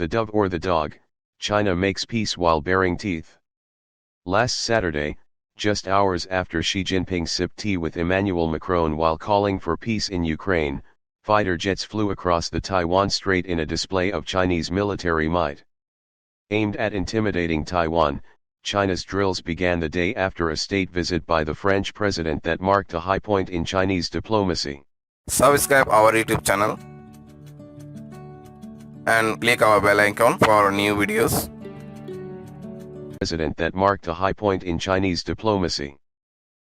The dove or the dog, China makes peace while baring teeth. Last Saturday, just hours after Xi Jinping sipped tea with Emmanuel Macron while calling for peace in Ukraine, fighter jets flew across the Taiwan Strait in a display of Chinese military might. Aimed at intimidating Taiwan, China's drills began the day after a state visit by the French president that marked a high point in Chinese diplomacy. Subscribe our YouTube channel and click our bell icon for new videos. President that marked a high point in Chinese diplomacy.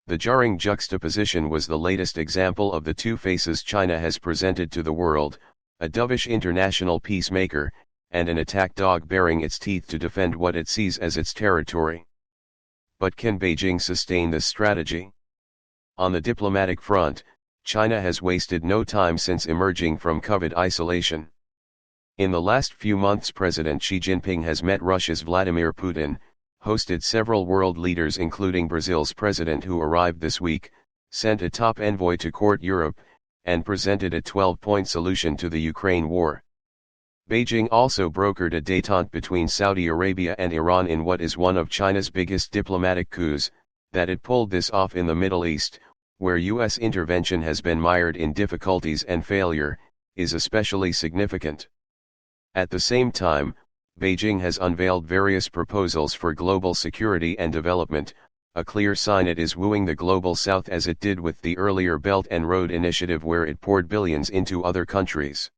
The jarring juxtaposition was the latest example of the two faces China has presented to the world, a dovish international peacemaker, and an attack dog baring its teeth to defend what it sees as its territory. But can Beijing sustain this strategy? On the diplomatic front, China has wasted no time since emerging from COVID isolation. In the last few months, President Xi Jinping has met Russia's Vladimir Putin, hosted several world leaders including Brazil's president who arrived this week, sent a top envoy to court Europe, and presented a 12-point solution to the Ukraine war. Beijing also brokered a détente between Saudi Arabia and Iran in what is one of China's biggest diplomatic coups. That it pulled this off in the Middle East, where U.S. intervention has been mired in difficulties and failure, is especially significant. At the same time, Beijing has unveiled various proposals for global security and development, a clear sign it is wooing the global south as it did with the earlier Belt and Road Initiative where it poured billions into other countries.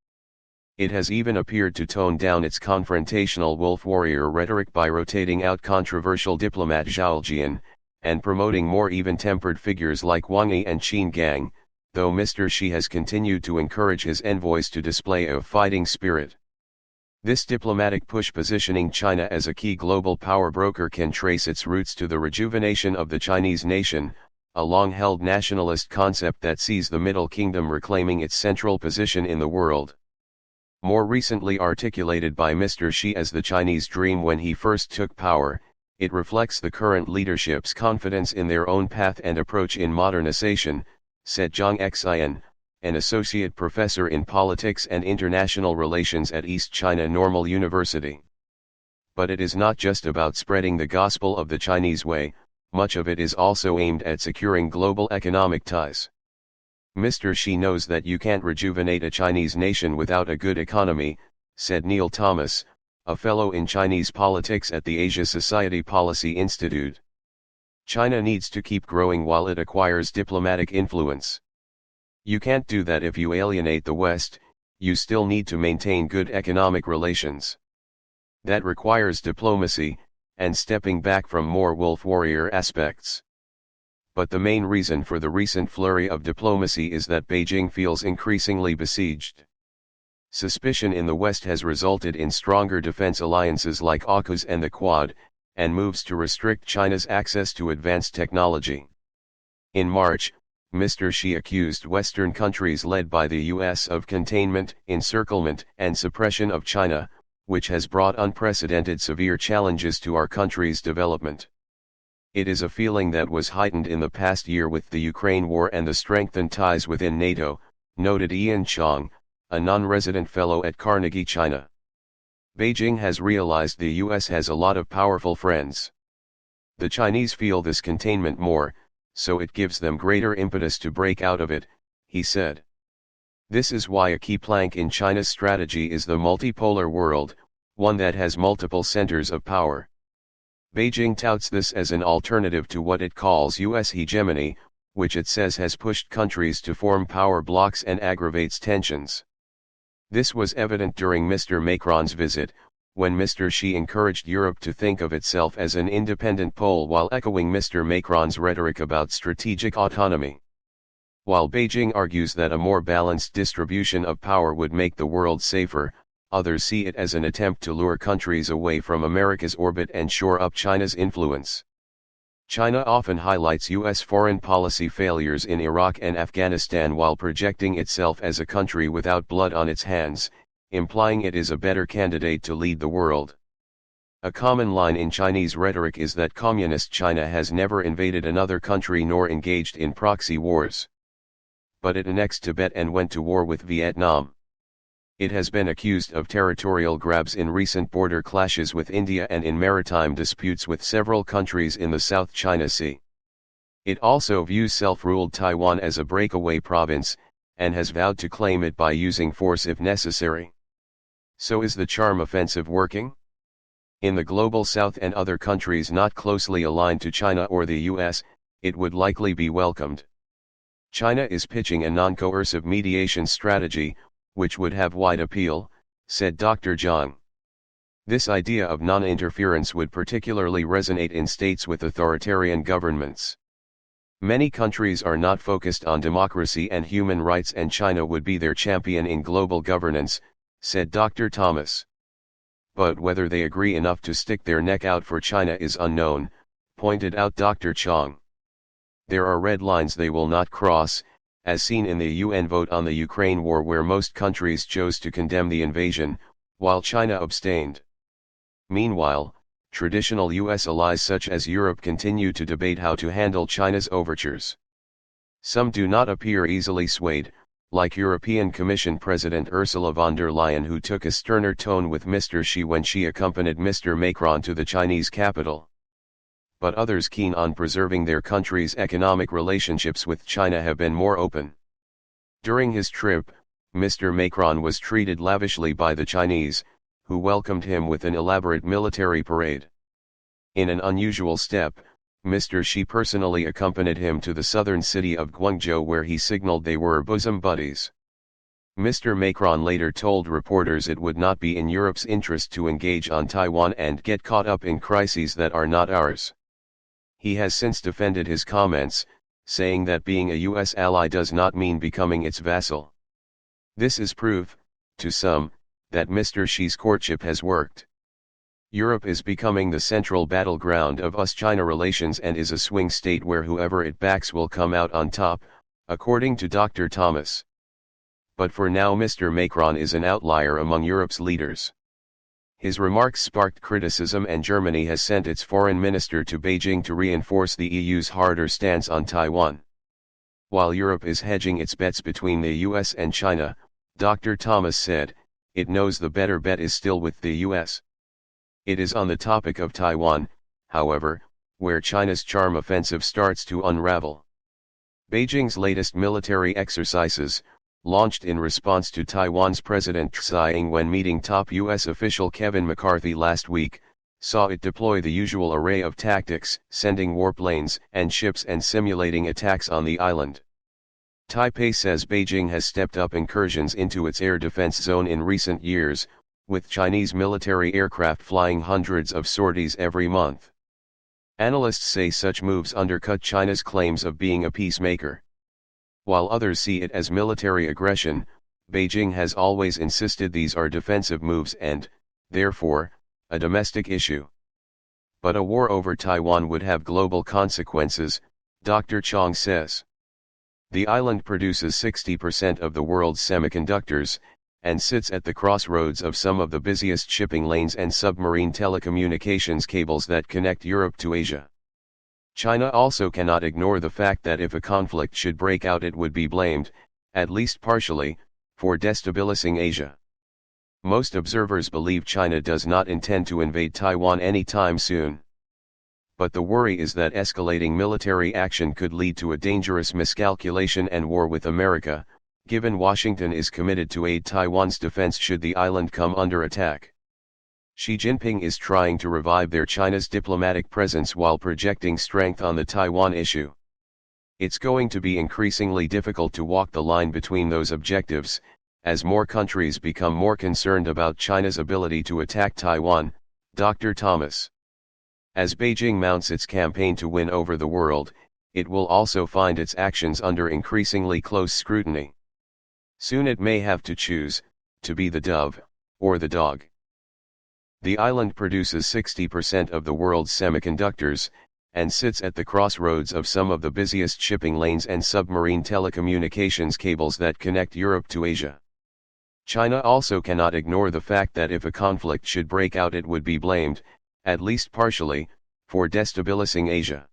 It has even appeared to tone down its confrontational wolf warrior rhetoric by rotating out controversial diplomat Zhao Jian, and promoting more even-tempered figures like Wang Yi and Qin Gang, though Mr. Xi has continued to encourage his envoys to display a fighting spirit. This diplomatic push positioning China as a key global power broker can trace its roots to the rejuvenation of the Chinese nation, a long-held nationalist concept that sees the Middle Kingdom reclaiming its central position in the world. More recently articulated by Mr. Xi as the Chinese dream when he first took power, it reflects the current leadership's confidence in their own path and approach in modernization, said Zhang Xian, an associate professor in politics and international relations at East China Normal University. But it is not just about spreading the gospel of the Chinese way, much of it is also aimed at securing global economic ties. Mr. Xi knows that you can't rejuvenate a Chinese nation without a good economy, said Neil Thomas, a fellow in Chinese politics at the Asia Society Policy Institute. China needs to keep growing while it acquires diplomatic influence. You can't do that if you alienate the West, you still need to maintain good economic relations. That requires diplomacy, and stepping back from more wolf warrior aspects. But the main reason for the recent flurry of diplomacy is that Beijing feels increasingly besieged. Suspicion in the West has resulted in stronger defense alliances like AUKUS and the Quad, and moves to restrict China's access to advanced technology. In March, Mr. Xi accused Western countries led by the US of containment, encirclement, and suppression of China, which has brought unprecedented severe challenges to our country's development. It is a feeling that was heightened in the past year with the Ukraine war and the strengthened ties within NATO, noted Ian Chong, a non-resident fellow at Carnegie China. Beijing has realized the US has a lot of powerful friends. The Chinese feel this containment more, so it gives them greater impetus to break out of it, he said. This is why a key plank in China's strategy is the multipolar world, one that has multiple centers of power. Beijing touts this as an alternative to what it calls US hegemony, which it says has pushed countries to form power blocs and aggravates tensions. This was evident during Mr. Macron's visit, when Mr. Xi encouraged Europe to think of itself as an independent pole while echoing Mr. Macron's rhetoric about strategic autonomy. While Beijing argues that a more balanced distribution of power would make the world safer, others see it as an attempt to lure countries away from America's orbit and shore up China's influence. China often highlights U.S. foreign policy failures in Iraq and Afghanistan while projecting itself as a country without blood on its hands, implying it is a better candidate to lead the world. A common line in Chinese rhetoric is that Communist China has never invaded another country nor engaged in proxy wars. But it annexed Tibet and went to war with Vietnam. It has been accused of territorial grabs in recent border clashes with India and in maritime disputes with several countries in the South China Sea. It also views self-ruled Taiwan as a breakaway province, and has vowed to claim it by using force if necessary. So is the charm offensive working? In the global south and other countries not closely aligned to China or the US, it would likely be welcomed. China is pitching a non-coercive mediation strategy, which would have wide appeal, said Dr. Zhang. This idea of non-interference would particularly resonate in states with authoritarian governments. Many countries are not focused on democracy and human rights, and China would be their champion in global governance, said Dr. Thomas. But whether they agree enough to stick their neck out for China is unknown, pointed out Dr. Chang. There are red lines they will not cross, as seen in the UN vote on the Ukraine war, where most countries chose to condemn the invasion, while China abstained. Meanwhile, traditional US allies such as Europe continue to debate how to handle China's overtures. Some do not appear easily swayed, like European Commission President Ursula von der Leyen, who took a sterner tone with Mr. Xi when she accompanied Mr. Macron to the Chinese capital. But others keen on preserving their country's economic relationships with China have been more open. During his trip, Mr. Macron was treated lavishly by the Chinese, who welcomed him with an elaborate military parade. In an unusual step, Mr. Xi personally accompanied him to the southern city of Guangzhou, where he signaled they were bosom buddies. Mr. Macron later told reporters it would not be in Europe's interest to engage on Taiwan and get caught up in crises that are not ours. He has since defended his comments, saying that being a US ally does not mean becoming its vassal. This is proof, to some, that Mr. Xi's courtship has worked. Europe is becoming the central battleground of US-China relations and is a swing state where whoever it backs will come out on top, according to Dr. Thomas. But for now Mr. Macron is an outlier among Europe's leaders. His remarks sparked criticism, and Germany has sent its foreign minister to Beijing to reinforce the EU's harder stance on Taiwan. While Europe is hedging its bets between the US and China, Dr. Thomas said, it knows the better bet is still with the US. It is on the topic of Taiwan, however, where China's charm offensive starts to unravel. Beijing's latest military exercises, launched in response to Taiwan's President Tsai Ing-wen meeting top US official Kevin McCarthy last week, saw it deploy the usual array of tactics, sending warplanes and ships and simulating attacks on the island. Taipei says Beijing has stepped up incursions into its air defense zone in recent years, with Chinese military aircraft flying hundreds of sorties every month. Analysts say such moves undercut China's claims of being a peacemaker. While others see it as military aggression, Beijing has always insisted these are defensive moves and, therefore, a domestic issue. But a war over Taiwan would have global consequences, Dr. Chang says. The island produces 60% of the world's semiconductors, and sits at the crossroads of some of the busiest shipping lanes and submarine telecommunications cables that connect Europe to Asia. China also cannot ignore the fact that if a conflict should break out, it would be blamed, at least partially, for destabilizing Asia. Most observers believe China does not intend to invade Taiwan anytime soon. But the worry is that escalating military action could lead to a dangerous miscalculation and war with America, given Washington is committed to aid Taiwan's defense should the island come under attack. Xi Jinping is trying to revive China's diplomatic presence while projecting strength on the Taiwan issue. It's going to be increasingly difficult to walk the line between those objectives, as more countries become more concerned about China's ability to attack Taiwan, Dr. Thomas. As Beijing mounts its campaign to win over the world, it will also find its actions under increasingly close scrutiny. Soon it may have to choose, to be the dove, or the dog. The island produces 60% of the world's semiconductors, and sits at the crossroads of some of the busiest shipping lanes and submarine telecommunications cables that connect Europe to Asia. China also cannot ignore the fact that if a conflict should break out, it would be blamed, at least partially, for destabilizing Asia.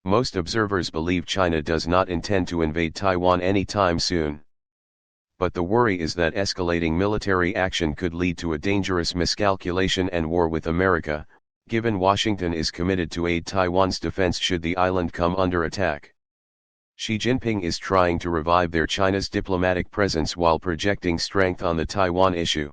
Most observers believe China does not intend to invade Taiwan anytime soon. but the worry is that escalating military action could lead to a dangerous miscalculation and war with America, given Washington is committed to aid Taiwan's defense should the island come under attack. Xi Jinping is trying to revive China's diplomatic presence while projecting strength on the Taiwan issue.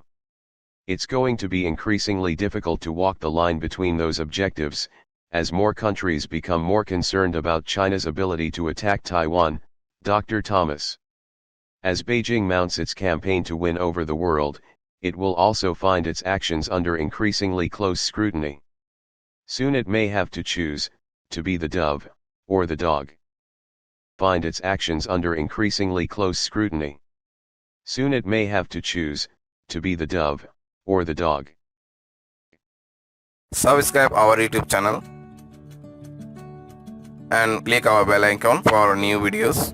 It's going to be increasingly difficult to walk the line between those objectives, as more countries become more concerned about China's ability to attack Taiwan, Dr. Thomas. As Beijing mounts its campaign to win over the world, it will also find its actions under increasingly close scrutiny. Soon it may have to choose, to be the dove, or the dog. Find its actions under increasingly close scrutiny. Soon it may have to choose, to be the dove, or the dog. Subscribe our YouTube channel and click our bell icon for new videos.